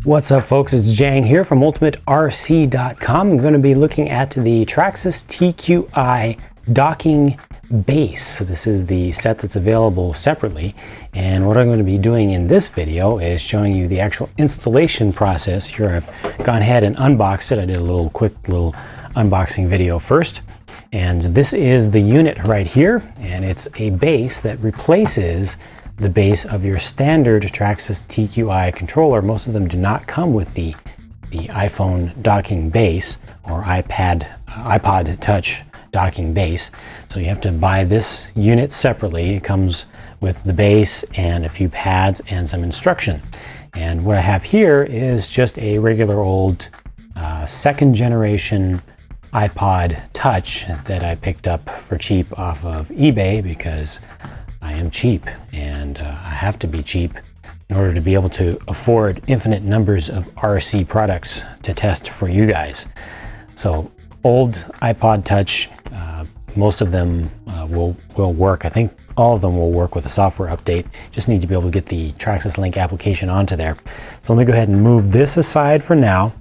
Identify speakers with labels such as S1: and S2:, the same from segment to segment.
S1: What's up, folks? It's Jang here from ultimaterc.com. I'm going to be looking at the Traxxas TQi docking base. So this is the set that's available separately, and what I'm going to be doing in this video is showing you the actual installation process. Here I've gone ahead and unboxed it. I did a quick little unboxing video first, and this is the unit right here, and it's a base that replaces the base of your standard Traxxas TQi controller. Most of them do not come with the iPhone docking base or iPod Touch docking base. So you have to buy this unit separately. It comes with the base and a few pads and some instruction. And what I have here is just a regular old second generation iPod Touch that I picked up for cheap off of eBay because I am cheap, and I have to be cheap in order to be able to afford infinite numbers of RC products to test for you guys. So old iPod Touch, most of them will work. I think all of them will work with a software update. Just need to be able to get the Traxxas Link application onto there. So let me go ahead and move this aside for now.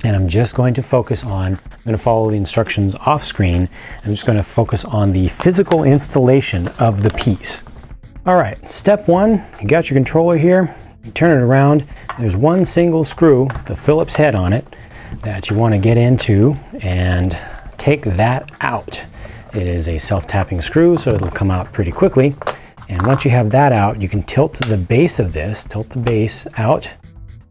S1: And I'm just going to focus on, I'm going to follow the instructions off screen. I'm just going to focus on the physical installation of the piece. All right, step one, you got your controller here, you turn it around. There's one single screw, the Phillips head on it, that you want to get into and take that out. It is a self-tapping screw, so it'll come out pretty quickly. And once you have that out, you can tilt the base of this, tilt the base out,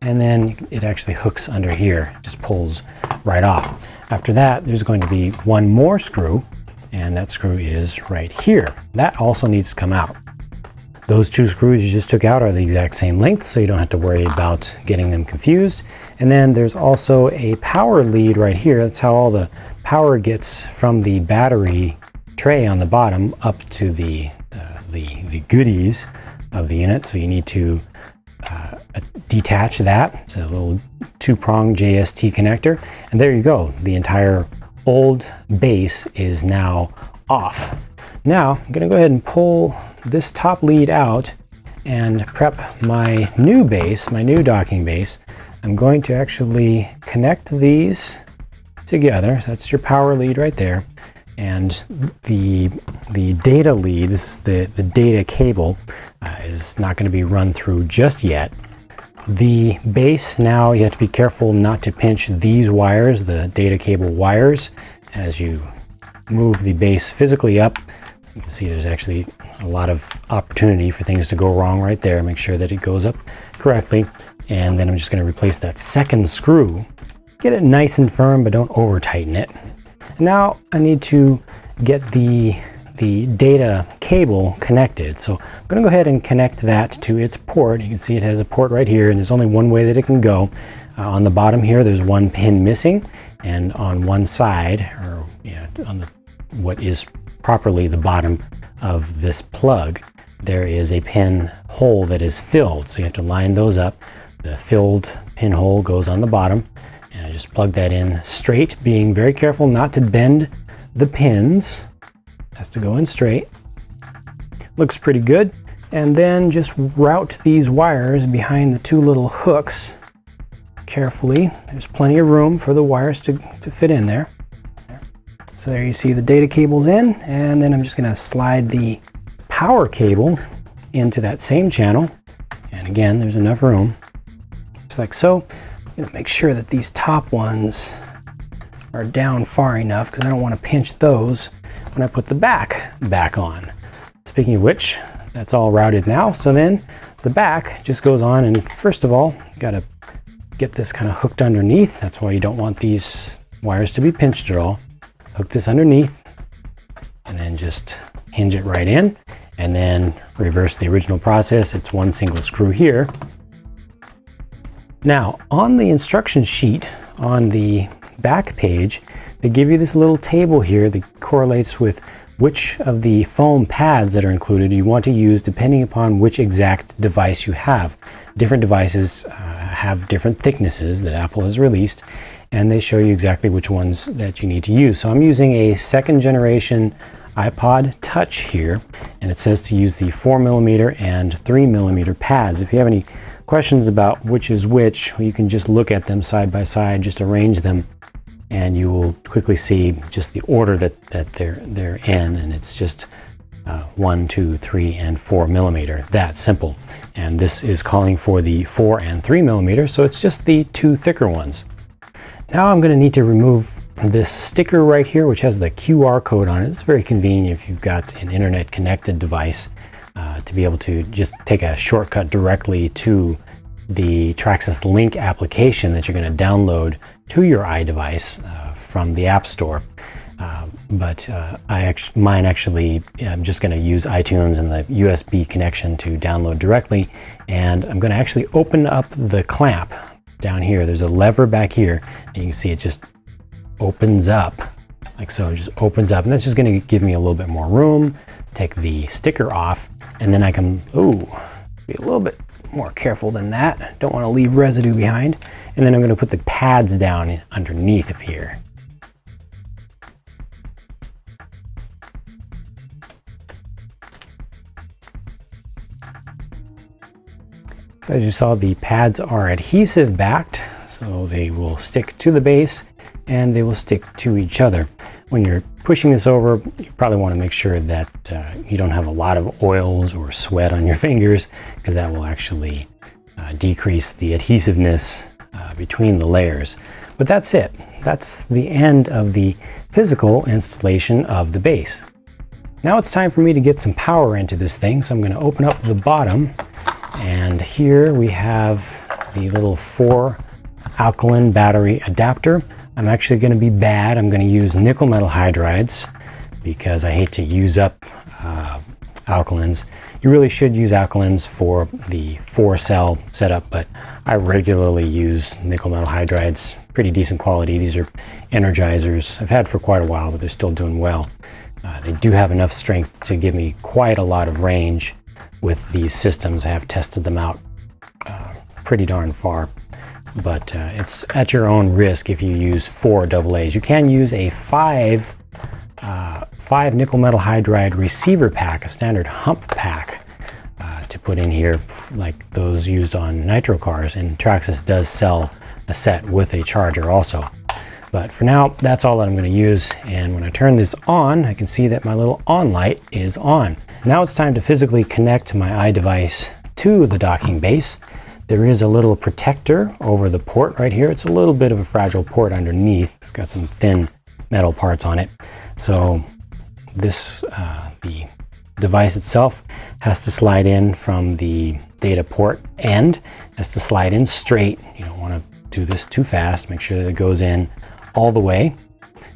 S1: and then it actually hooks under here, just pulls right off. After that, there's going to be one more screw, and that screw is right here. That also needs to come out. Those two screws you just took out are the exact same length, so you don't have to worry about getting them confused. And then there's also a power lead right here. That's how all the power gets from the battery tray on the bottom up to the goodies of the unit. So you need to detach that. It's a little two-prong JST connector, and there you go. The entire old base is now off. Now I'm going to go ahead and pull this top lead out and prep my new base, my new docking base. I'm going to actually connect these together. So that's your power lead right there, and the data lead, this is the data cable, is not going to be run through just yet. The base, now you have to be careful not to pinch these wires, the data cable wires, as you move the base physically up. You can see there's actually a lot of opportunity for things to go wrong right there. Make sure that it goes up correctly. And then I'm just going to replace that second screw. Get it nice and firm, but don't over tighten it. Now I need to get the data cable connected. So I'm going to go ahead and connect that to its port. You can see it has a port right here, and there's only one way that it can go. On the bottom here, there's one pin missing, and on one side, or on what is properly the bottom of this plug, there is a pin hole that is filled. So you have to line those up. The filled pin hole goes on the bottom, and I just plug that in straight, being very careful not to bend the pins. Has to go in straight. Looks pretty good. And then just route these wires behind the two little hooks carefully. There's plenty of room for the wires to fit in there. So there you see the data cable's in, and then I'm just going to slide the power cable into that same channel. And again, there's enough room, just like so. I'm going to make sure that these top ones are down far enough because I don't want to pinch those when I put the back on. Speaking of which, that's all routed now. So then the back just goes on, and first of all, you got to get this kind of hooked underneath. That's why you don't want these wires to be pinched at all. Hook this underneath, and then just hinge it right in, and then reverse the original process. It's one single screw here. Now, on the instruction sheet on the back page, they give you this little table here that correlates with which of the foam pads that are included you want to use depending upon which exact device you have. Different devices have different thicknesses that Apple has released, and they show you exactly which ones that you need to use. So I'm using a second generation iPod Touch here, and it says to use the 4mm and 3mm pads. If you have any questions about which is which, you can just look at them side by side, just arrange them, and you will quickly see just the order that they're in, and it's just 1, 2, 3, and 4mm. That simple. And this is calling for the 4 and 3mm, so it's just the 2 thicker ones. Now I'm going to need to remove this sticker right here, which has the QR code on it. It's very convenient if you've got an internet connected device to be able to just take a shortcut directly to the Traxxas Link application that you're going to download to your iDevice from the App Store. But mine actually, I'm just going to use iTunes and the USB connection to download directly. And I'm going to actually open up the clamp down here. There's a lever back here, and you can see it just opens up like so. It just opens up, and that's just going to give me a little bit more room. Take the sticker off, and then I can be a little bit more careful than that. Don't want to leave residue behind. And then I'm going to put the pads down underneath of here. So as you saw, the pads are adhesive backed, so they will stick to the base and they will stick to each other. When you're pushing this over, you probably want to make sure that you don't have a lot of oils or sweat on your fingers, because that will actually decrease the adhesiveness between the layers. But that's it. That's the end of the physical installation of the base. Now it's time for me to get some power into this thing, so I'm going to open up the bottom. And here we have the little 4 alkaline battery adapter. I'm actually going to be bad. I'm going to use nickel metal hydrides because I hate to use up alkalines. You really should use alkalines for the 4-cell setup, but I regularly use nickel metal hydrides. Pretty decent quality. These are energizers I've had for quite a while, but they're still doing well. They do have enough strength to give me quite a lot of range with these systems. I have tested them out pretty darn far, but it's at your own risk if you use 4 AA's. You can use a 5 nickel metal hydride receiver pack, a standard hump pack, to put in here, like those used on nitro cars, and Traxxas does sell a set with a charger also. But for now, that's all that I'm going to use, and when I turn this on, I can see that my little on light is on. Now it's time to physically connect my iDevice to the docking base. There is a little protector over the port right here. It's a little bit of a fragile port underneath. It's got some thin metal parts on it. So this, the device itself has to slide in from the data port end. Has to slide in straight. You don't want to do this too fast. Make sure that it goes in all the way.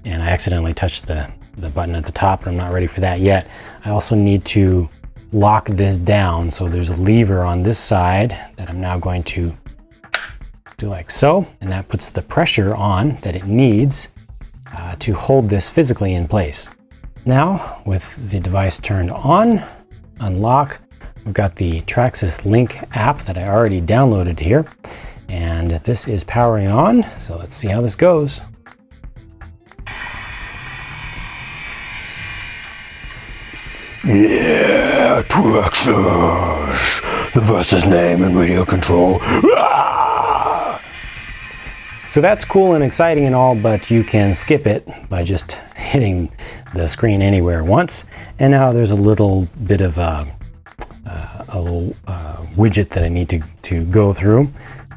S1: And I accidentally touched the button at the top, and I'm not ready for that yet. I also need to lock this down, so there's a lever on this side that I'm now going to do like so, and that puts the pressure on that it needs to hold this physically in place. Now, with the device turned on, unlock, we've got the Traxxas Link app that I already downloaded here, and this is powering on, so let's see how this goes.
S2: Yeah, Traxxas, the fastest name in radio control.
S1: So that's cool and exciting and all, but you can skip it by just hitting the screen anywhere once. And now there's a little bit of a widget that I need to go through.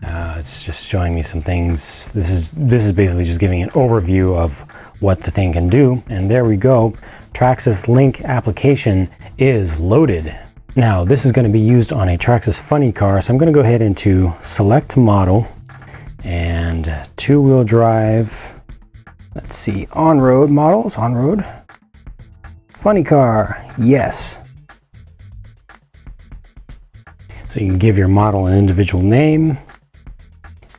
S1: It's just showing me some things. This is basically just giving an overview of what the thing can do. And there we go. Traxxas Link application is loaded. Now this is going to be used on a Traxxas funny car, so I'm going to go ahead and to select model and 2-wheel drive. Let's see, on-road models, on-road. Funny car, yes. So you can give your model an individual name.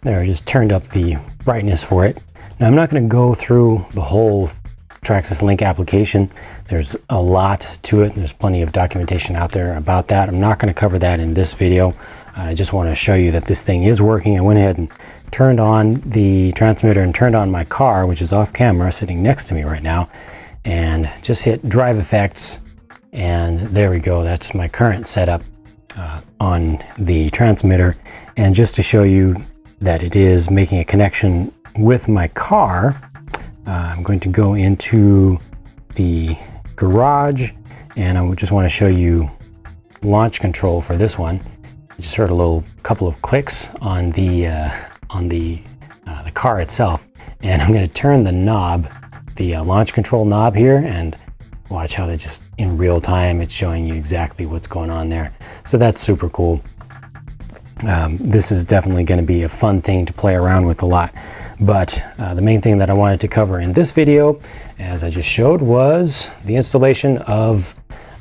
S1: There, I just turned up the brightness for it. Now I'm not going to go through the whole Traxxas Link application. There's a lot to it. There's plenty of documentation out there about that. I'm not going to cover that in this video. I just want to show you that this thing is working. I went ahead and turned on the transmitter and turned on my car, which is off camera, sitting next to me right now. and just hit drive effects, and there we go. That's my current setup on the transmitter. And just to show you that it is making a connection with my car, I'm going to go into the garage, and I just want to show you launch control for this one. I just heard a couple of clicks on the car itself, and I'm going to turn the knob, the launch control knob here, and watch how they just in real time it's showing you exactly what's going on there. So that's super cool. This is definitely going to be a fun thing to play around with a lot. But the main thing that I wanted to cover in this video, as I just showed, was the installation of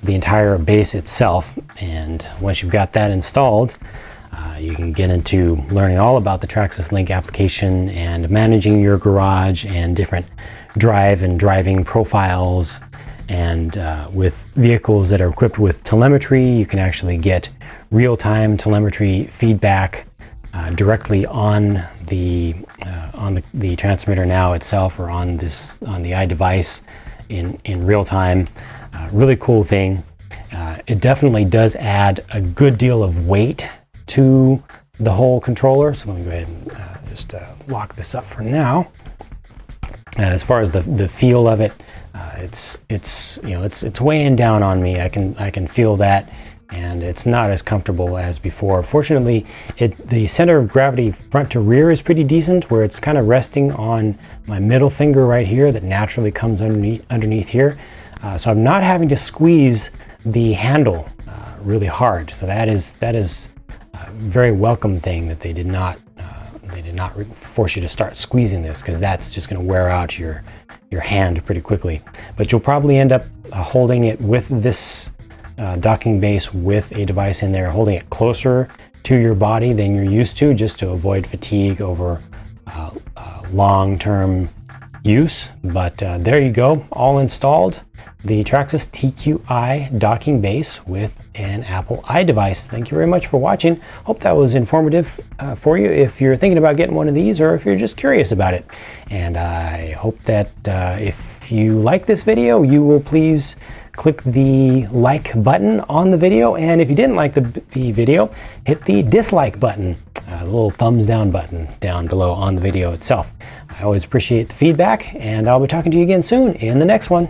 S1: the entire base itself. And once you've got that installed, you can get into learning all about the Traxxas Link application and managing your garage and different drive and driving profiles. And with vehicles that are equipped with telemetry, you can actually get real-time telemetry feedback directly on the transmitter now itself, or on the iDevice in real time. Really cool thing. It definitely does add a good deal of weight to the whole controller. So let me go ahead and just lock this up for now. As far as the feel of it, it's weighing down on me. I can feel that, and it's not as comfortable as before. Fortunately, the center of gravity front to rear is pretty decent, where it's kind of resting on my middle finger right here that naturally comes underneath here. So I'm not having to squeeze the handle really hard. So that is a very welcome thing, that they did not force you to start squeezing this, because that's just going to wear out your hand pretty quickly. But you'll probably end up holding it with this docking base with a device in there, holding it closer to your body than you're used to, just to avoid fatigue over long-term use. But there you go, all installed. The Traxxas TQi docking base with an Apple iDevice. Thank you very much for watching. Hope that was informative for you if you're thinking about getting one of these, or if you're just curious about it. And I hope that if you like this video, you will please click the like button on the video. And if you didn't like the video, hit the dislike button, the little thumbs down button down below on the video itself. I always appreciate the feedback, and I'll be talking to you again soon in the next one.